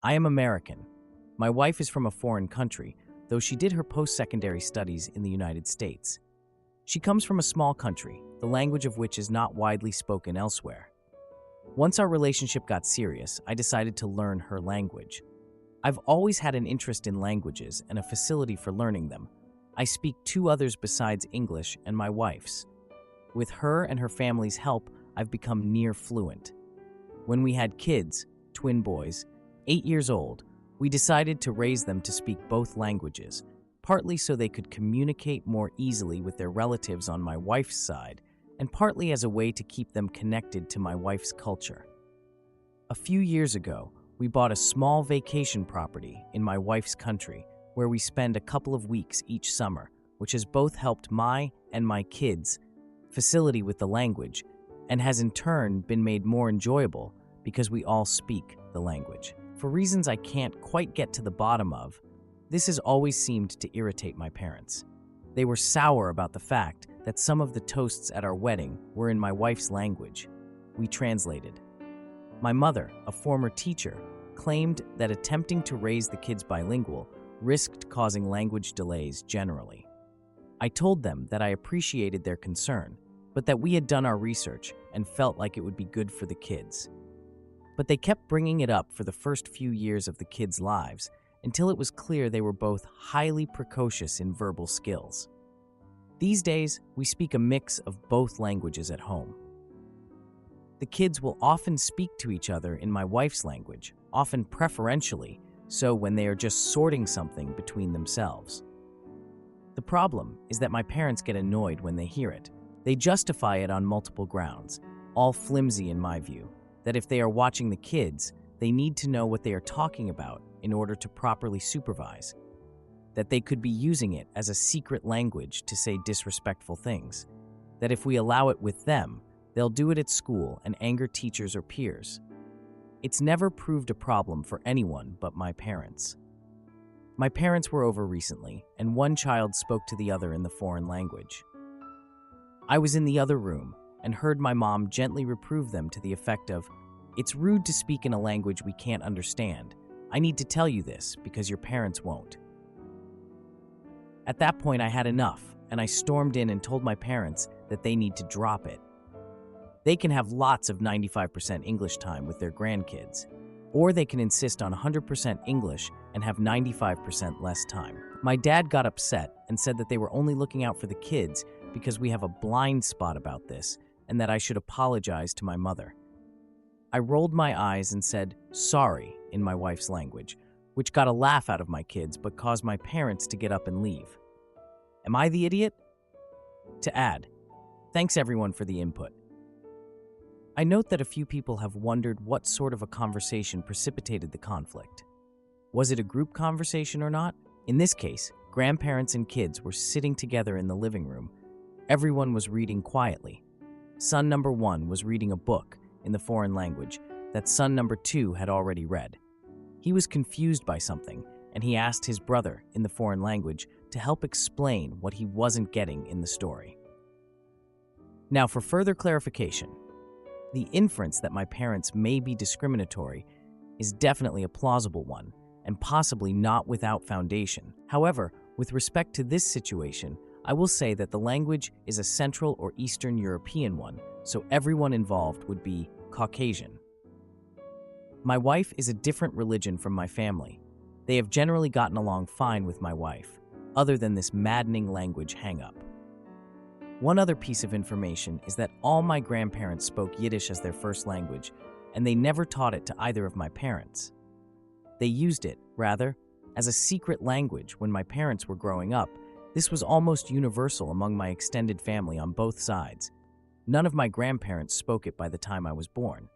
I am American. My wife is from a foreign country, though she did her post-secondary studies in the United States. She comes from a small country, the language of which is not widely spoken elsewhere. Once our relationship got serious, I decided to learn her language. I've always had an interest in languages and a facility for learning them. I speak two others besides English and my wife's. With her and her family's help, I've become near fluent. When we had kids, twin boys, 8 years old, we decided to raise them to speak both languages, partly so they could communicate more easily with their relatives on my wife's side, and partly as a way to keep them connected to my wife's culture. A few years ago, we bought a small vacation property in my wife's country where we spend a couple of weeks each summer, which has both helped my and my kids' facility with the language and has in turn been made more enjoyable because we all speak the language. For reasons I can't quite get to the bottom of, this has always seemed to irritate my parents. They were sour about the fact that some of the toasts at our wedding were in my wife's language. We translated. My mother, a former teacher, claimed that attempting to raise the kids bilingual risked causing language delays generally. I told them that I appreciated their concern, but that we had done our research and felt like it would be good for the kids. But they kept bringing it up for the first few years of the kids' lives until it was clear they were both highly precocious in verbal skills. These days, we speak a mix of both languages at home. The kids will often speak to each other in my wife's language, often preferentially, so when they are just sorting something between themselves. The problem is that my parents get annoyed when they hear it. They justify it on multiple grounds, all flimsy in my view, that if they are watching the kids, they need to know what they are talking about in order to properly supervise, that they could be using it as a secret language to say disrespectful things, that if we allow it with them, they'll do it at school and anger teachers or peers. It's never proved a problem for anyone but my parents. My parents were over recently, and one child spoke to the other in the foreign language. I was in the other room and heard my mom gently reprove them to the effect of, "It's rude to speak in a language we can't understand. I need to tell you this because your parents won't." At that point, I had enough, and I stormed in and told my parents that they need to drop it. They can have lots of 95% English time with their grandkids, or they can insist on 100% English and have 95% less time. My dad got upset and said that they were only looking out for the kids because we have a blind spot about this and that I should apologize to my mother. I rolled my eyes and said, "Sorry," in my wife's language, which got a laugh out of my kids but caused my parents to get up and leave. Am I the idiot? To add, thanks everyone for the input. I note that a few people have wondered what sort of a conversation precipitated the conflict. Was it a group conversation or not? In this case, grandparents and kids were sitting together in the living room. Everyone was reading quietly. Son number 1 was reading a book in the foreign language that son number 2 had already read. He was confused by something, and he asked his brother in the foreign language to help explain what he wasn't getting in the story. Now, for further clarification, the inference that my parents may be discriminatory is definitely a plausible one, and possibly not without foundation. However, with respect to this situation, I will say that the language is a Central or Eastern European one, so everyone involved would be Caucasian. My wife is a different religion from my family. They have generally gotten along fine with my wife, other than this maddening language hang-up. One other piece of information is that all my grandparents spoke Yiddish as their first language, and they never taught it to either of my parents. They used it, rather, as a secret language when my parents were growing up. This was almost universal among my extended family on both sides. None of my grandparents spoke it by the time I was born.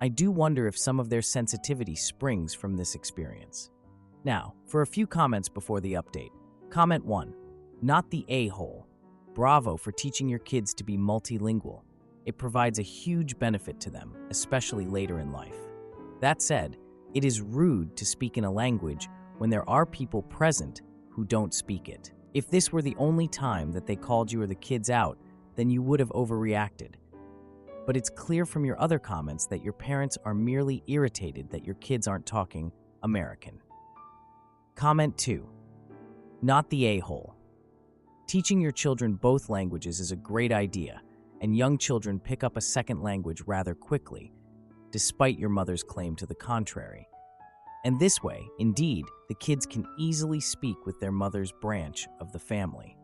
I do wonder if some of their sensitivity springs from this experience. Now, for a few comments before the update. Comment 1. Not the a-hole. Bravo for teaching your kids to be multilingual. It provides a huge benefit to them, especially later in life. That said, it is rude to speak in a language when there are people present who don't speak it. If this were the only time that they called you or the kids out, then you would have overreacted. But it's clear from your other comments that your parents are merely irritated that your kids aren't talking American. Comment 2. Not the a-hole. Teaching your children both languages is a great idea, and young children pick up a second language rather quickly, despite your mother's claim to the contrary. And this way, indeed, the kids can easily speak with their mother's branch of the family.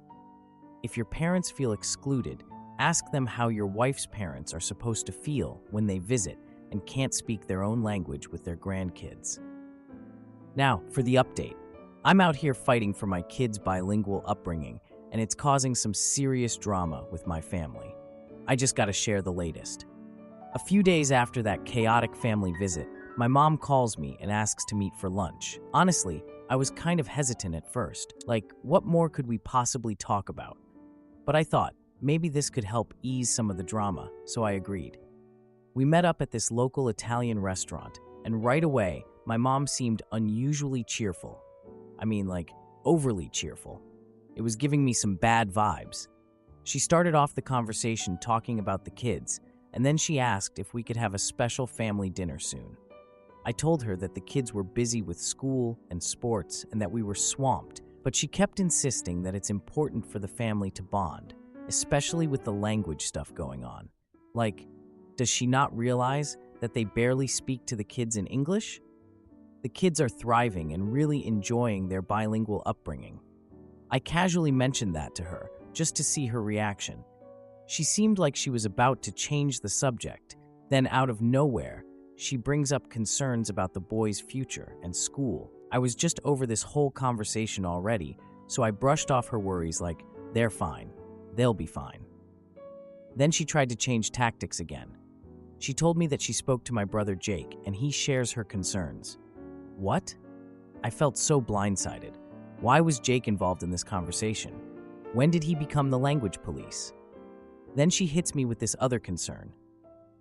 If your parents feel excluded, ask them how your wife's parents are supposed to feel when they visit and can't speak their own language with their grandkids. Now, for the update. I'm out here fighting for my kids' bilingual upbringing, and it's causing some serious drama with my family. I just gotta share the latest. A few days after that chaotic family visit, my mom calls me and asks to meet for lunch. Honestly, I was kind of hesitant at first. Like, what more could we possibly talk about? But I thought, maybe this could help ease some of the drama, so I agreed. We met up at this local Italian restaurant, and right away, my mom seemed unusually cheerful. I mean, like, overly cheerful. It was giving me some bad vibes. She started off the conversation talking about the kids, and then she asked if we could have a special family dinner soon. I told her that the kids were busy with school and sports and that we were swamped, but she kept insisting that it's important for the family to bond, especially with the language stuff going on. Like, does she not realize that they barely speak to the kids in English? The kids are thriving and really enjoying their bilingual upbringing. I casually mentioned that to her, just to see her reaction. She seemed like she was about to change the subject. Then out of nowhere, she brings up concerns about the boys' future and school. I was just over this whole conversation already, so I brushed off her worries like, they're fine. They'll be fine. Then she tried to change tactics again. She told me that she spoke to my brother Jake, and he shares her concerns. What? I felt so blindsided. Why was Jake involved in this conversation? When did he become the language police? Then she hits me with this other concern.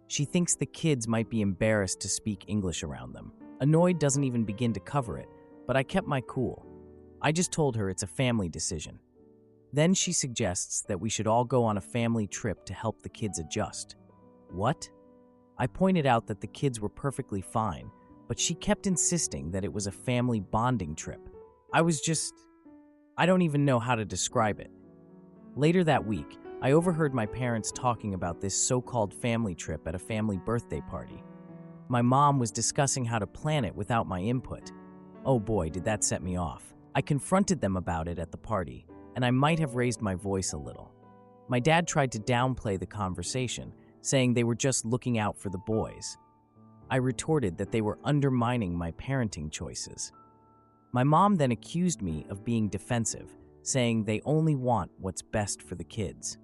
She thinks the kids might be embarrassed to speak English around them. Annoyed doesn't even begin to cover it, but I kept my cool. I just told her it's a family decision. Then she suggests that we should all go on a family trip to help the kids adjust. What? I pointed out that the kids were perfectly fine, but she kept insisting that it was a family bonding trip. I don't even know how to describe it. Later that week, I overheard my parents talking about this so-called family trip at a family birthday party. My mom was discussing how to plan it without my input. Oh boy, did that set me off. I confronted them about it at the party, and I might have raised my voice a little. My dad tried to downplay the conversation, saying they were just looking out for the boys. I retorted that they were undermining my parenting choices. My mom then accused me of being defensive, saying they only want what's best for the kids.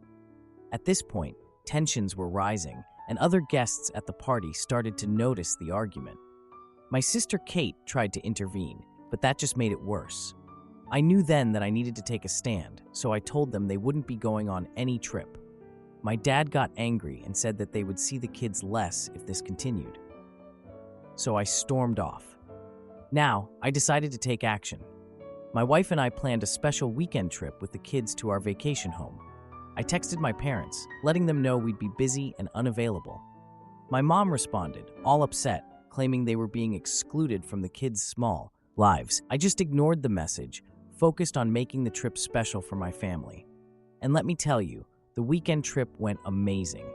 At this point, tensions were rising, and other guests at the party started to notice the argument. My sister Kate tried to intervene, but that just made it worse. I knew then that I needed to take a stand, so I told them they wouldn't be going on any trip. My dad got angry and said that they would see the kids less if this continued. So I stormed off. Now, I decided to take action. My wife and I planned a special weekend trip with the kids to our vacation home. I texted my parents, letting them know we'd be busy and unavailable. My mom responded, all upset, claiming they were being excluded from the kids' small lives. I just ignored the message, focused on making the trip special for my family. And let me tell you, the weekend trip went amazing.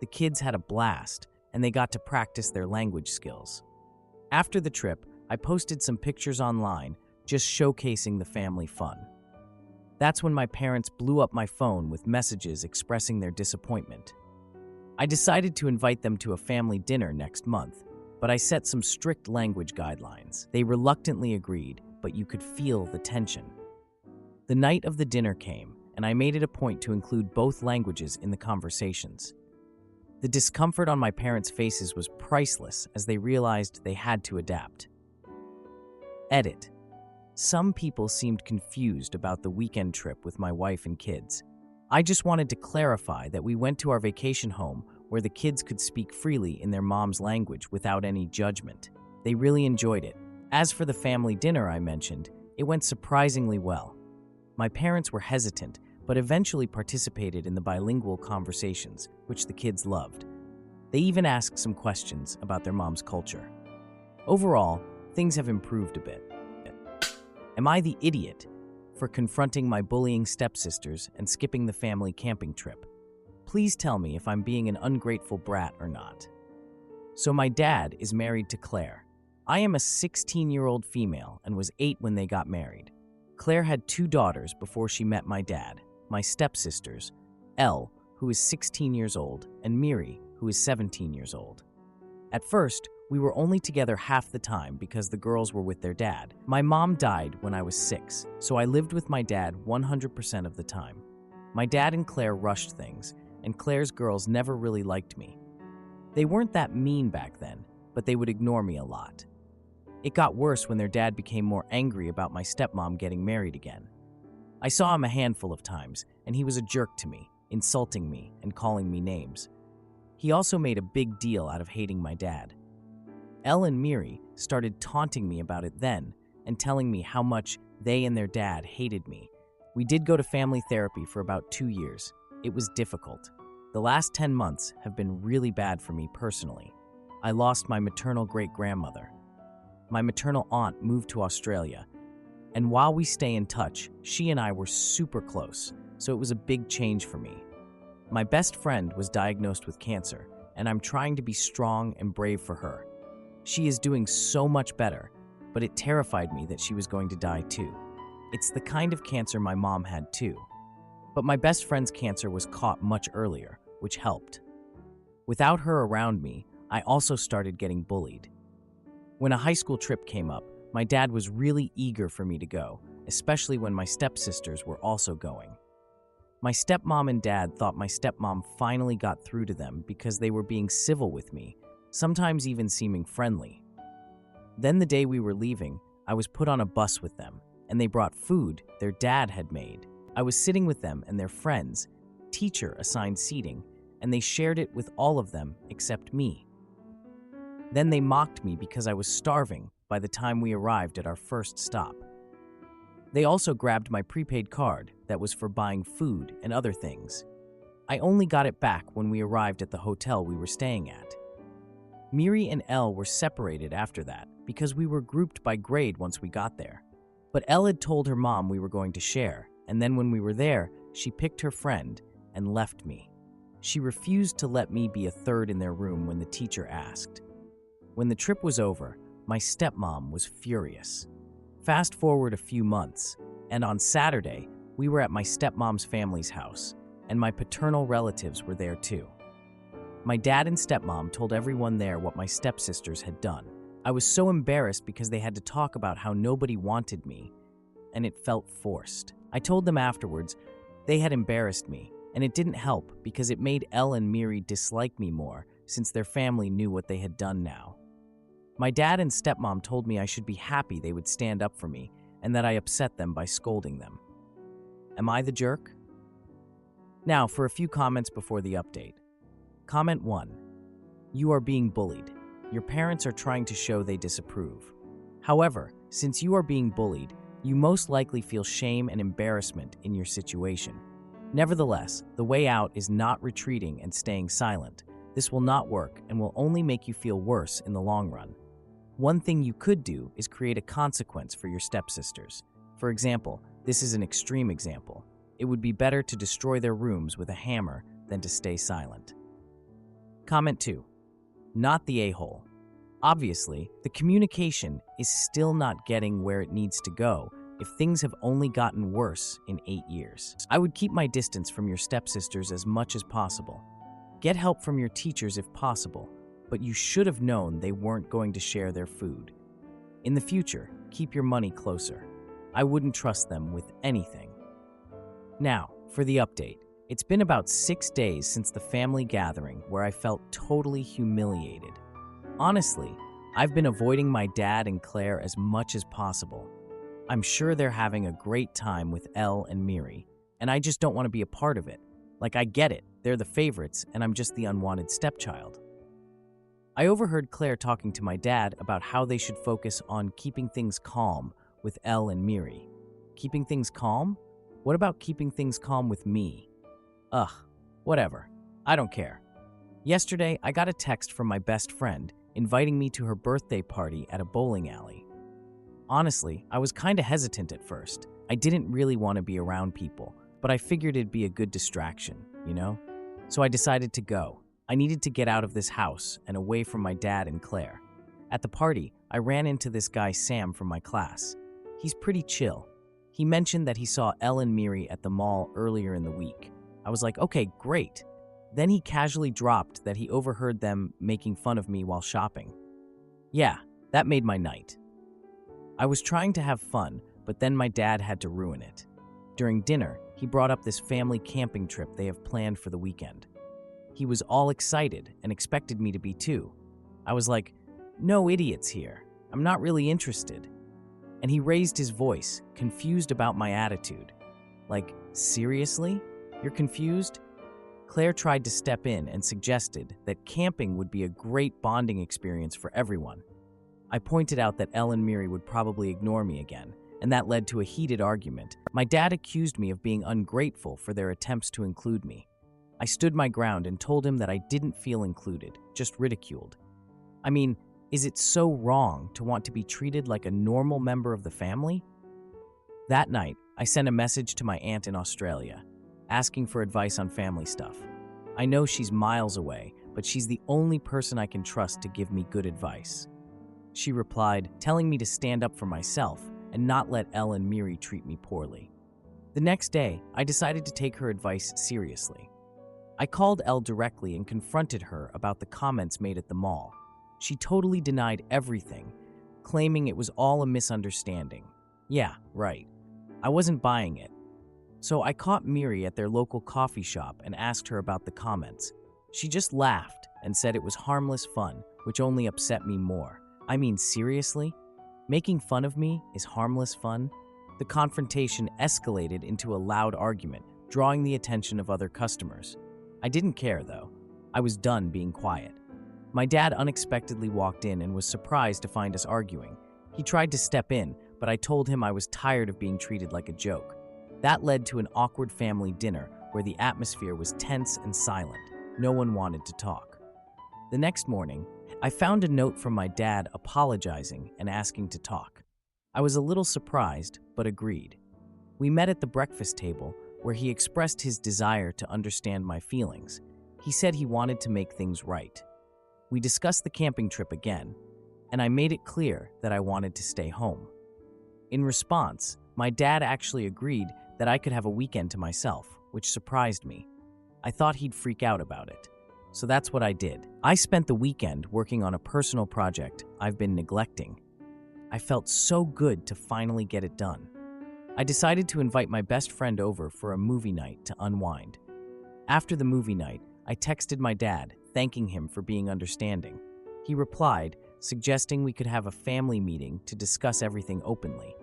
The kids had a blast, and they got to practice their language skills. After the trip, I posted some pictures online, just showcasing the family fun. That's when my parents blew up my phone with messages expressing their disappointment. I decided to invite them to a family dinner next month, but I set some strict language guidelines. They reluctantly agreed, but you could feel the tension. The night of the dinner came, and I made it a point to include both languages in the conversations. The discomfort on my parents' faces was priceless as they realized they had to adapt. Edit. Some people seemed confused about the weekend trip with my wife and kids. I just wanted to clarify that we went to our vacation home where the kids could speak freely in their mom's language without any judgment. They really enjoyed it. As for the family dinner I mentioned, it went surprisingly well. My parents were hesitant, but eventually participated in the bilingual conversations, which the kids loved. They even asked some questions about their mom's culture. Overall, things have improved a bit. Am I the idiot for confronting my bullying stepsisters and skipping the family camping trip? Please tell me if I'm being an ungrateful brat or not. So my dad is married to Claire. I am a 16-year-old female and was 8 when they got married. Claire had 2 daughters before she met my dad, my stepsisters, Elle, who is 16 years old, and Miri, who is 17 years old. At first, we were only together half the time because the girls were with their dad. My mom died when I was 6, so I lived with my dad 100% of the time. My dad and Claire rushed things, and Claire's girls never really liked me. They weren't that mean back then, but they would ignore me a lot. It got worse when their dad became more angry about my stepmom getting married again. I saw him a handful of times, and he was a jerk to me, insulting me and calling me names. He also made a big deal out of hating my dad. Elle and Miri started taunting me about it then and telling me how much they and their dad hated me. We did go to family therapy for about 2 years. It was difficult. The last 10 months have been really bad for me personally. I lost my maternal great-grandmother. My maternal aunt moved to Australia, and while we stay in touch, she and I were super close, so it was a big change for me. My best friend was diagnosed with cancer, and I'm trying to be strong and brave for her. She is doing so much better, but it terrified me that she was going to die too. It's the kind of cancer my mom had too. But my best friend's cancer was caught much earlier, which helped. Without her around me, I also started getting bullied. When a high school trip came up, my dad was really eager for me to go, especially when my stepsisters were also going. My stepmom and dad thought my stepmom finally got through to them because they were being civil with me, sometimes even seeming friendly. Then the day we were leaving, I was put on a bus with them, and they brought food their dad had made. I was sitting with them and their friends, teacher assigned seating, and they shared it with all of them except me. Then they mocked me because I was starving by the time we arrived at our first stop. They also grabbed my prepaid card that was for buying food and other things. I only got it back when we arrived at the hotel we were staying at. Miri and Elle were separated after that because we were grouped by grade once we got there. But Elle had told her mom we were going to share, and then when we were there, she picked her friend and left me. She refused to let me be a third in their room when the teacher asked. When the trip was over, my stepmom was furious. Fast forward a few months, and on Saturday, we were at my stepmom's family's house, and my paternal relatives were there too. My dad and stepmom told everyone there what my stepsisters had done. I was so embarrassed because they had to talk about how nobody wanted me, and it felt forced. I told them afterwards they had embarrassed me, and it didn't help because it made Elle and Miri dislike me more since their family knew what they had done now. My dad and stepmom told me I should be happy they would stand up for me and that I upset them by scolding them. Am I the jerk? Now, for a few comments before the update. Comment 1. You are being bullied. Your parents are trying to show they disapprove. However, since you are being bullied, you most likely feel shame and embarrassment in your situation. Nevertheless, the way out is not retreating and staying silent. This will not work and will only make you feel worse in the long run. One thing you could do is create a consequence for your stepsisters. For example, this is an extreme example. It would be better to destroy their rooms with a hammer than to stay silent. Comment 2. Not the a-hole. Obviously, the communication is still not getting where it needs to go if things have only gotten worse in 8 years. I would keep my distance from your stepsisters as much as possible. Get help from your teachers if possible, but you should have known they weren't going to share their food. In the future, keep your money closer. I wouldn't trust them with anything. Now, for the update. It's been about 6 days since the family gathering where I felt totally humiliated. Honestly, I've been avoiding my dad and Claire as much as possible. I'm sure they're having a great time with Elle and Miri, and I just don't want to be a part of it. Like, I get it, they're the favorites, and I'm just the unwanted stepchild. I overheard Claire talking to my dad about how they should focus on keeping things calm with Elle and Miri. Keeping things calm? What about keeping things calm with me? Ugh, whatever. I don't care. Yesterday, I got a text from my best friend, inviting me to her birthday party at a bowling alley. Honestly, I was kinda hesitant at first. I didn't really want to be around people, but I figured it'd be a good distraction, you know? So I decided to go. I needed to get out of this house and away from my dad and Claire. At the party, I ran into this guy Sam from my class. He's pretty chill. He mentioned that he saw Elle and Miri at the mall earlier in the week. I was like, okay, great. Then he casually dropped that he overheard them making fun of me while shopping. Yeah, that made my night. I was trying to have fun, but then my dad had to ruin it. During dinner, he brought up this family camping trip they have planned for the weekend. He was all excited and expected me to be too. I was like, no idiots here. I'm not really interested. And he raised his voice, confused about my attitude. Like, seriously? You're confused? Claire tried to step in and suggested that camping would be a great bonding experience for everyone. I pointed out that Elle and Miri would probably ignore me again, and that led to a heated argument. My dad accused me of being ungrateful for their attempts to include me. I stood my ground and told him that I didn't feel included, just ridiculed. I mean, is it so wrong to want to be treated like a normal member of the family? That night, I sent a message to my aunt in Australia, asking for advice on family stuff. I know she's miles away, but she's the only person I can trust to give me good advice. She replied, telling me to stand up for myself and not let Elle and Miri treat me poorly. The next day, I decided to take her advice seriously. I called Elle directly and confronted her about the comments made at the mall. She totally denied everything, claiming it was all a misunderstanding. Yeah, right. I wasn't buying it. So I caught Miri at their local coffee shop and asked her about the comments. She just laughed and said it was harmless fun, which only upset me more. I mean, seriously? Making fun of me is harmless fun? The confrontation escalated into a loud argument, drawing the attention of other customers. I didn't care, though. I was done being quiet. My dad unexpectedly walked in and was surprised to find us arguing. He tried to step in, but I told him I was tired of being treated like a joke. That led to an awkward family dinner where the atmosphere was tense and silent. No one wanted to talk. The next morning, I found a note from my dad apologizing and asking to talk. I was a little surprised, but agreed. We met at the breakfast table, where he expressed his desire to understand my feelings. He said he wanted to make things right. We discussed the camping trip again, and I made it clear that I wanted to stay home. In response, my dad actually agreed that I could have a weekend to myself, which surprised me. I thought he'd freak out about it. So that's what I did. I spent the weekend working on a personal project I've been neglecting. I felt so good to finally get it done. I decided to invite my best friend over for a movie night to unwind. After the movie night, I texted my dad, thanking him for being understanding. He replied, suggesting we could have a family meeting to discuss everything openly.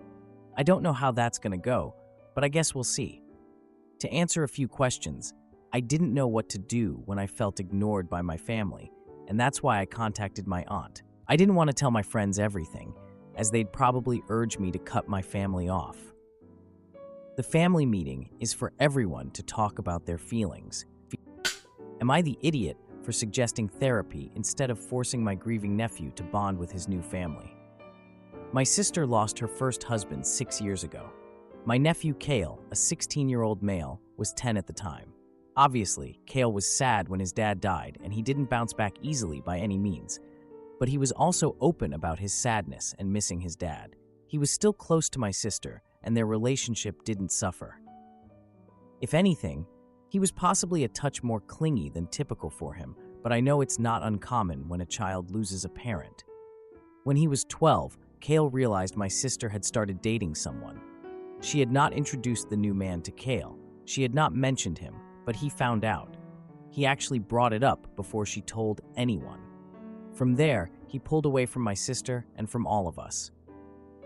I don't know how that's going to go, but I guess we'll see. To answer a few questions, I didn't know what to do when I felt ignored by my family, and that's why I contacted my aunt. I didn't want to tell my friends everything, as they'd probably urge me to cut my family off. The family meeting is for everyone to talk about their feelings. Am I the idiot for suggesting therapy instead of forcing my grieving nephew to bond with his new family? My sister lost her first husband 6 years ago. My nephew Kale, a 16-year-old male, was 10 at the time. Obviously, Kale was sad when his dad died, and he didn't bounce back easily by any means. But he was also open about his sadness and missing his dad. He was still close to my sister, and their relationship didn't suffer. If anything, he was possibly a touch more clingy than typical for him, but I know it's not uncommon when a child loses a parent. When he was 12, Kale realized my sister had started dating someone. She had not introduced the new man to Kale. She had not mentioned him, but he found out. He actually brought it up before she told anyone. From there, he pulled away from my sister and from all of us.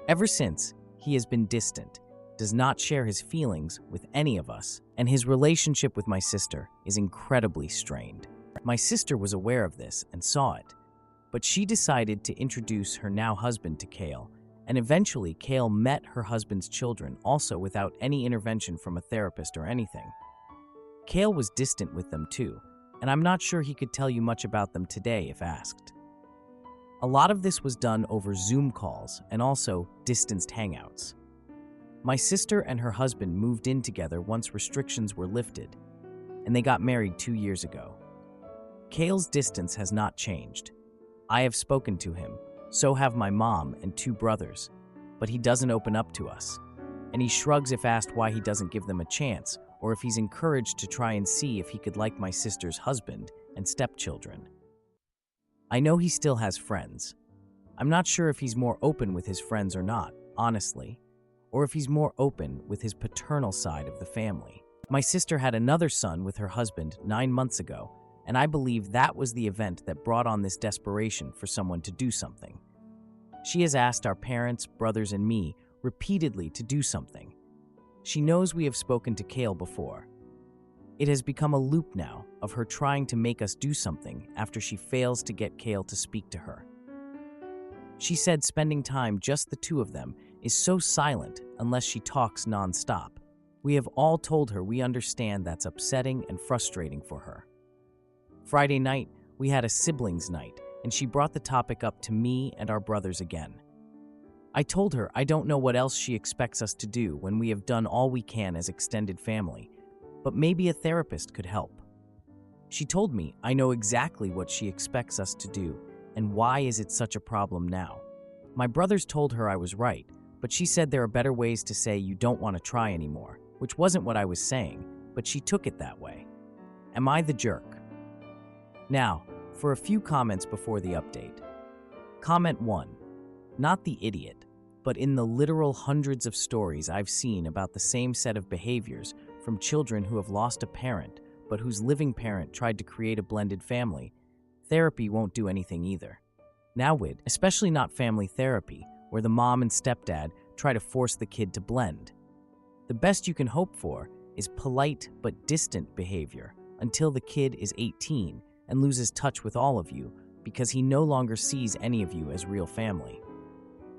Ever since, he has been distant, does not share his feelings with any of us, and his relationship with my sister is incredibly strained. My sister was aware of this and saw it, but she decided to introduce her now husband to Kale, and eventually Kale met her husband's children also without any intervention from a therapist or anything. Kale was distant with them too, and I'm not sure he could tell you much about them today if asked. A lot of this was done over Zoom calls and also distanced hangouts. My sister and her husband moved in together once restrictions were lifted, and they got married 2 years ago. Kale's distance has not changed. I have spoken to him, so have my mom and 2 brothers, but he doesn't open up to us. And he shrugs if asked why he doesn't give them a chance, or if he's encouraged to try and see if he could like my sister's husband and stepchildren. I know he still has friends. I'm not sure if he's more open with his friends or not, honestly, or if he's more open with his paternal side of the family. My sister had another son with her husband 9 months ago, and I believe that was the event that brought on this desperation for someone to do something. She has asked our parents, brothers, and me repeatedly to do something. She knows we have spoken to Kale before. It has become a loop now of her trying to make us do something after she fails to get Kale to speak to her. She said spending time just the 2 of them is so silent unless she talks nonstop. We have all told her we understand that's upsetting and frustrating for her. Friday night, we had a siblings night, and she brought the topic up to me and our brothers again. I told her I don't know what else she expects us to do when we have done all we can as extended family, but maybe a therapist could help. She told me I know exactly what she expects us to do, and why is it such a problem now. My brothers told her I was right, but she said there are better ways to say you don't want to try anymore, which wasn't what I was saying, but she took it that way. Am I the jerk? Now, for a few comments before the update. Comment 1. Not the idiot, but in the literal hundreds of stories I've seen about the same set of behaviors from children who have lost a parent, but whose living parent tried to create a blended family, therapy won't do anything either. Now especially not family therapy, where the mom and stepdad try to force the kid to blend. The best you can hope for is polite but distant behavior until the kid is 18 and loses touch with all of you because he no longer sees any of you as real family.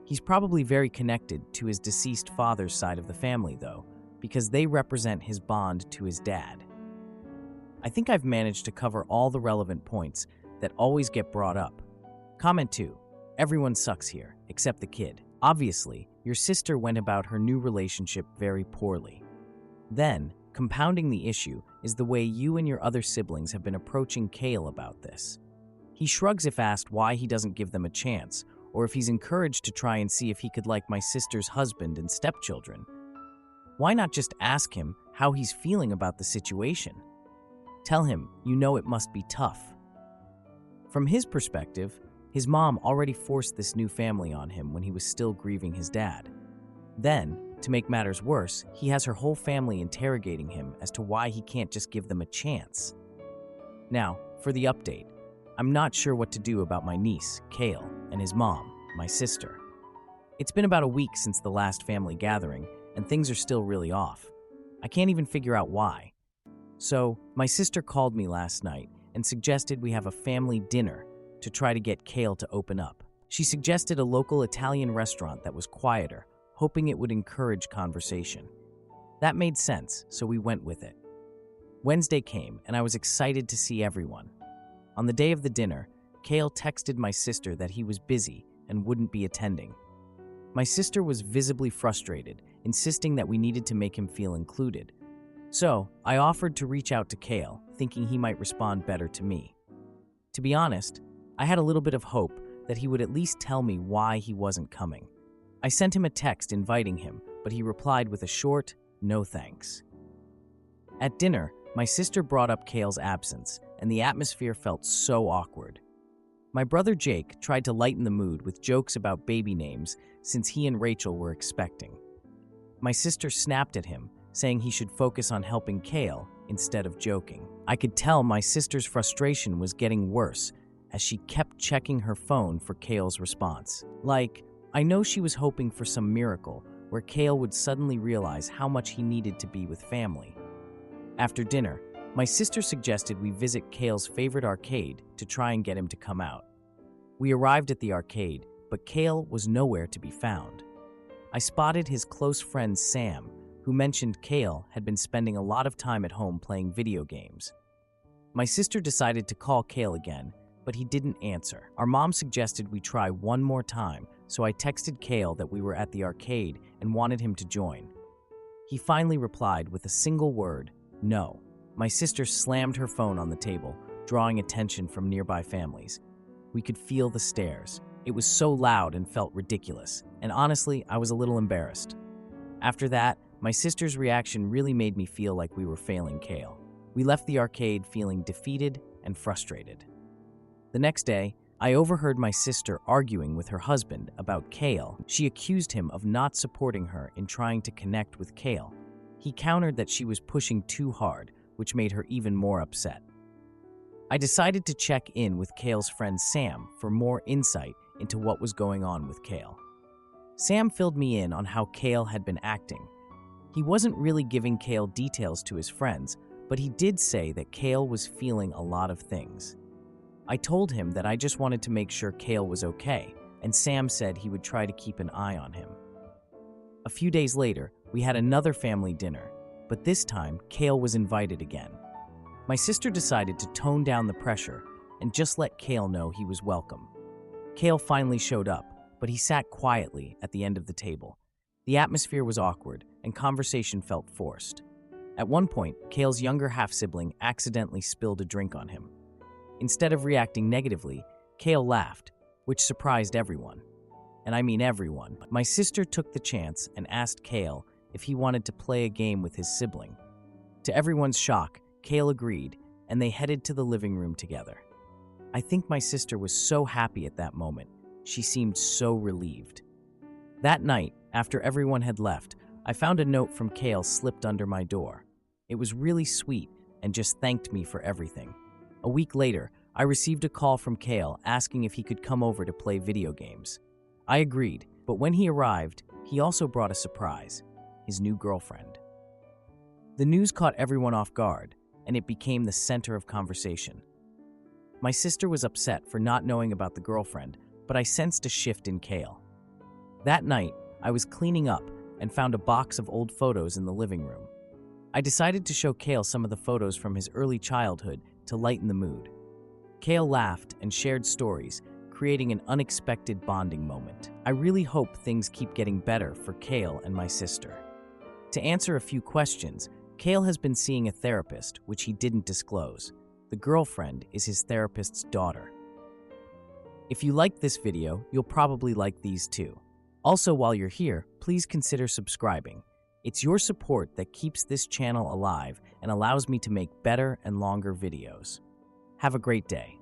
He's probably very connected to his deceased father's side of the family, though, because they represent his bond to his dad. I think I've managed to cover all the relevant points that always get brought up. Comment 2. Everyone sucks here, except the kid. Obviously, your sister went about her new relationship very poorly. Then, compounding the issue is the way you and your other siblings have been approaching Kale about this. He shrugs if asked why he doesn't give them a chance, or if he's encouraged to try and see if he could like my sister's husband and stepchildren. Why not just ask him how he's feeling about the situation? Tell him you know it must be tough. From his perspective, his mom already forced this new family on him when he was still grieving his dad. Then, to make matters worse, he has her whole family interrogating him as to why he can't just give them a chance. Now, for the update. I'm not sure what to do about my niece, Kale, and his mom, my sister. It's been about a week since the last family gathering, and things are still really off. I can't even figure out why. So, my sister called me last night and suggested we have a family dinner to try to get Kale to open up. She suggested a local Italian restaurant that was quieter, hoping it would encourage conversation. That made sense, so we went with it. Wednesday came, and I was excited to see everyone. On the day of the dinner, Kale texted my sister that he was busy and wouldn't be attending. My sister was visibly frustrated, insisting that we needed to make him feel included. So, I offered to reach out to Kale, thinking he might respond better to me. To be honest, I had a little bit of hope that he would at least tell me why he wasn't coming. I sent him a text inviting him, but he replied with a short, "No thanks." At dinner, my sister brought up Kale's absence, and the atmosphere felt so awkward. My brother Jake tried to lighten the mood with jokes about baby names since he and Rachel were expecting. My sister snapped at him, saying he should focus on helping Kale instead of joking. I could tell my sister's frustration was getting worse as she kept checking her phone for Kale's response. I know she was hoping for some miracle where Kale would suddenly realize how much he needed to be with family. After dinner, my sister suggested we visit Kale's favorite arcade to try and get him to come out. We arrived at the arcade, but Kale was nowhere to be found. I spotted his close friend Sam, who mentioned Kale had been spending a lot of time at home playing video games. My sister decided to call Kale again, but he didn't answer. Our mom suggested we try one more time, so I texted Kale that we were at the arcade and wanted him to join. He finally replied with a single word, no. My sister slammed her phone on the table, drawing attention from nearby families. We could feel the stares. It was so loud and felt ridiculous, and honestly, I was a little embarrassed. After that, my sister's reaction really made me feel like we were failing Kale. We left the arcade feeling defeated and frustrated. The next day, I overheard my sister arguing with her husband about Kale. She accused him of not supporting her in trying to connect with Kale. He countered that she was pushing too hard, which made her even more upset. I decided to check in with Kale's friend Sam for more insight into what was going on with Kale. Sam filled me in on how Kale had been acting. He wasn't really giving Kale details to his friends, but he did say that Kale was feeling a lot of things. I told him that I just wanted to make sure Kale was okay, and Sam said he would try to keep an eye on him. A few days later, we had another family dinner, but this time, Kale was invited again. My sister decided to tone down the pressure and just let Kale know he was welcome. Kale finally showed up, but he sat quietly at the end of the table. The atmosphere was awkward, and conversation felt forced. At one point, Kale's younger half-sibling accidentally spilled a drink on him. Instead of reacting negatively, Kale laughed, which surprised everyone. And I mean everyone. My sister took the chance and asked Kale if he wanted to play a game with his sibling. To everyone's shock, Kale agreed, and they headed to the living room together. I think my sister was so happy at that moment. She seemed so relieved. That night, after everyone had left, I found a note from Kale slipped under my door. It was really sweet and just thanked me for everything. A week later, I received a call from Kale asking if he could come over to play video games. I agreed, but when he arrived, he also brought a surprise, his new girlfriend. The news caught everyone off guard, and it became the center of conversation. My sister was upset for not knowing about the girlfriend, but I sensed a shift in Kale. That night, I was cleaning up and found a box of old photos in the living room. I decided to show Kale some of the photos from his early childhood to lighten the mood. Kale laughed and shared stories, creating an unexpected bonding moment. I really hope things keep getting better for Kale and my sister. To answer a few questions, Kale has been seeing a therapist, which he didn't disclose. The girlfriend is his therapist's daughter. If you liked this video, you'll probably like these too. Also, while you're here, please consider subscribing. It's your support that keeps this channel alive and allows me to make better and longer videos. Have a great day.